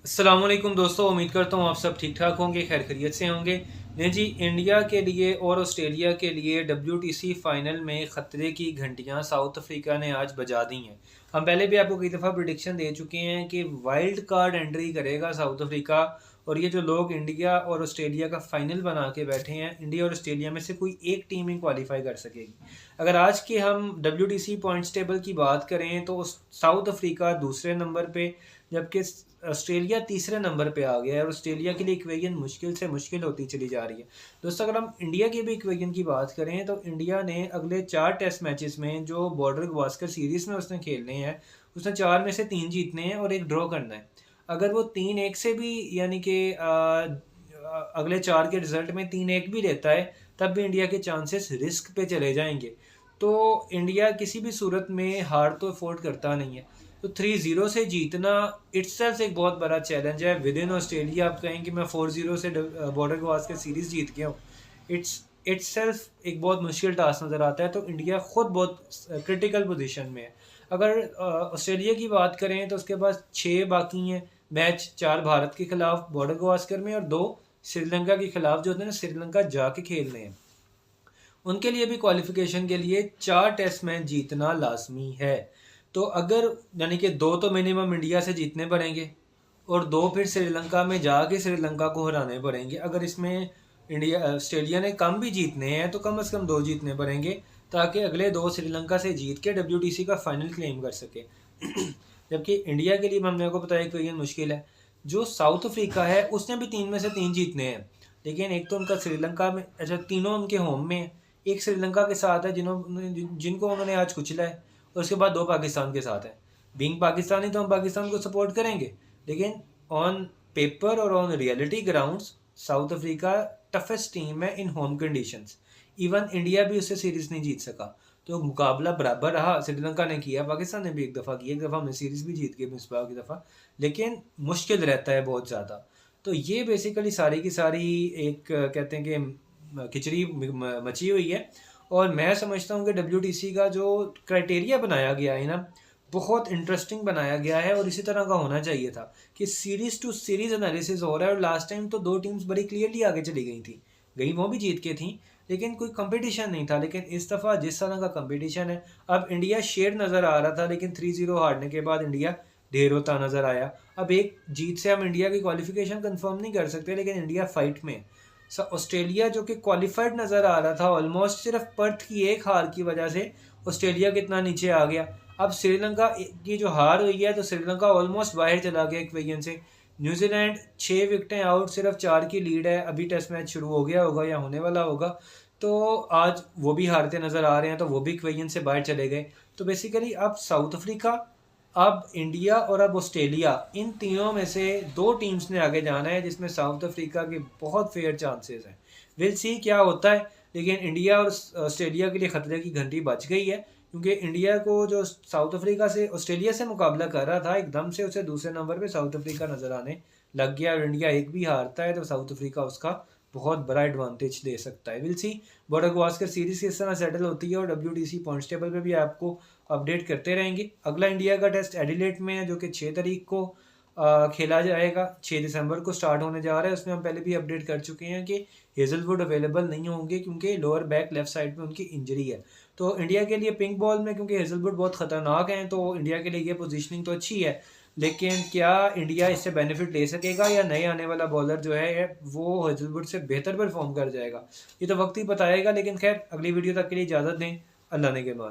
अस्सलाम वालेकुम दोस्तों, उम्मीद करता हूँ आप सब ठीक ठाक होंगे, खैर खैरियत से होंगे। नहीं जी, इंडिया के लिए और ऑस्ट्रेलिया के लिए WTC फाइनल में ख़तरे की घंटियाँ साउथ अफ्रीका ने आज बजा दी हैं। हम पहले भी आपको कई दफ़ा प्रिडिक्शन दे चुके हैं कि वाइल्ड कार्ड एंट्री करेगा साउथ अफ्रीका, और ये जो लोग इंडिया और ऑस्ट्रेलिया का फ़ाइनल बना के बैठे हैं, इंडिया और ऑस्ट्रेलिया में से कोई एक टीम ही क्वालिफाई कर सकेगी। अगर आज के हम WTC पॉइंट्स टेबल की बात करें तो साउथ अफ्रीका दूसरे नंबर पे, जबकि ऑस्ट्रेलिया तीसरे नंबर पे आ गया है और ऑस्ट्रेलिया के लिए इक्वेशन मुश्किल से मुश्किल होती चली जा रही है। दोस्तों, अगर हम इंडिया के भी इक्वेशन की बात करें तो इंडिया ने अगले 4 टेस्ट मैचेस में जो बॉर्डर गवास्कर सीरीज़ में उसने खेलने हैं, उसने 4 में से 3 जीतने हैं और 1 ड्रॉ करना है। अगर वो 3-1 से भी, यानी कि अगले 4 के रिजल्ट में 3-1 भी लेता है, तब भी इंडिया के चांसेस रिस्क पे चले जाएंगे। तो इंडिया किसी भी सूरत में हार तो अफोर्ड करता नहीं है। तो 3-0 से जीतना इट्सल्फ एक बहुत बड़ा चैलेंज है। विद इन ऑस्ट्रेलिया आप कहें कि मैं 4-0 से बॉर्डर गवास्कर सीरीज़ जीत गया हूँ, इट्स इट्सल्फ एक बहुत मुश्किल टास्क नज़र आता है। तो इंडिया खुद बहुत क्रिटिकल पोजीशन में है। अगर ऑस्ट्रेलिया की बात करें तो उसके पास 6 बाकी हैं मैच, 4 भारत के खिलाफ बॉर्डर गवास्कर में और 2 श्रीलंका के खिलाफ, जो होते हैं श्रीलंका जाके खेलने हैं। उनके लिए भी क्वालिफिकेशन के लिए 4 टेस्ट मैच जीतना लाजमी है। तो अगर, यानी कि 2 तो मिनिमम इंडिया से जीतने पड़ेंगे और 2 फिर श्रीलंका में जाके श्रीलंका को हराने पड़ेंगे। अगर इसमें इंडिया ऑस्ट्रेलिया ने कम भी जीतने हैं तो कम से कम 2 जीतने पड़ेंगे, ताकि अगले 2 श्रीलंका से जीत के WTC का फाइनल क्लेम कर सके। जबकि इंडिया के लिए हमने आपको बताया कि ये मुश्किल है। जो साउथ अफ्रीका है उसने भी 3 में से 3 जीतने हैं, लेकिन एक तो उनका श्रीलंका में, अच्छा तीनों उनके होम में है। एक श्रीलंका के साथ है जिनको उन्होंने आज कुचला है, और उसके बाद 2 पाकिस्तान के साथ है। बीइंग पाकिस्तानी तो हम पाकिस्तान को सपोर्ट करेंगे, लेकिन ऑन पेपर और on reality grounds south Africa toughest team है इन होम कंडीशंस। इवन इंडिया भी उससे सीरीज नहीं जीत सका। तो मुकाबला बराबर रहा, श्रीलंका ने किया, पाकिस्तान ने भी एक दफ़ा किया, एक दफ़ा हमने सीरीज भी जीत गए मिस बार की दफ़ा, लेकिन मुश्किल रहता है बहुत ज़्यादा। तो ये बेसिकली सारी की सारी एक कहते हैं कि खिचड़ी मची हुई है। और मैं समझता हूँ कि WTC का जो क्राइटेरिया बनाया गया है ना, बहुत इंटरेस्टिंग बनाया गया है और इसी तरह का होना चाहिए था कि सीरीज टू सीरीज एनालिसिस हो रहा है। और लास्ट टाइम तो 2 टीम्स बड़ी क्लियरली आगे चली गई थी, गई वो भी जीत के थी, लेकिन कोई कंपटीशन नहीं था। लेकिन इस दफ़ा जिस तरह का कंपटीशन है, अब इंडिया शेर नज़र आ रहा था, लेकिन 3-0 हारने के बाद इंडिया ढेर होता नज़र आया। अब एक जीत से हम इंडिया की क्वालिफिकेशन कंफर्म नहीं कर सकते, लेकिन इंडिया फाइट में। ऑस्ट्रेलिया जो कि क्वालिफाइड नज़र आ रहा था ऑलमोस्ट, सिर्फ पर्थ की एक हार की वजह से ऑस्ट्रेलिया कितना नीचे आ गया। अब श्रीलंका की जो हार हुई है तो श्रीलंका ऑलमोस्ट बाहर चला गया इक्वेशन से। न्यूजीलैंड 6 विकेटें आउट, सिर्फ 4 की लीड है। अभी टेस्ट मैच शुरू हो गया होगा या होने वाला होगा, तो आज वो भी हारते नज़र आ रहे हैं, तो वो भी इक्वेशन से बाहर चले गए। तो बेसिकली अब साउथ अफ्रीका, अब इंडिया और अब ऑस्ट्रेलिया, इन तीनों में से 2 टीम्स ने आगे जाना है, जिसमें साउथ अफ्रीका के बहुत फेयर चांसेस हैं। विल सी क्या होता है, लेकिन इंडिया और ऑस्ट्रेलिया के लिए खतरे की घंटी बज गई है, क्योंकि इंडिया को जो साउथ अफ्रीका से, ऑस्ट्रेलिया से मुकाबला कर रहा था, एकदम से उसे दूसरे नंबर पे साउथ अफ्रीका नज़र आने लग गया। और इंडिया एक भी हारता है तो साउथ अफ्रीका उसका बहुत बड़ा एडवांटेज दे सकता है। Will see border Gavaskar series किस तरह सेटल होती है, और WTC पॉइंट्स टेबल पे भी आपको अपडेट करते रहेंगे। अगला इंडिया का टेस्ट एडिलेड में है, जो कि 6 तारीख को खेला जाएगा, 6 दिसंबर को स्टार्ट होने जा रहा है। उसमें हम पहले भी अपडेट कर चुके हैं कि हेजलवुड अवेलेबल नहीं होंगे, क्योंकि लोअर बैक लेफ्ट साइड में उनकी इंजरी है। तो इंडिया के लिए पिंक बॉल में, क्योंकि हेजलवुड बहुत ख़तरनाक हैं, तो इंडिया के लिए ये पोजीशनिंग तो अच्छी है, लेकिन क्या इंडिया इससे बेनिफिट ले सकेगा, या नए आने वाला बॉलर जो है वो हेजलवुड से बेहतर परफॉर्म कर जाएगा, ये तो वक्त ही बताएगा। लेकिन खैर, अगली वीडियो तक के लिए इजाज़त दें। अल्लाह ने के बाद।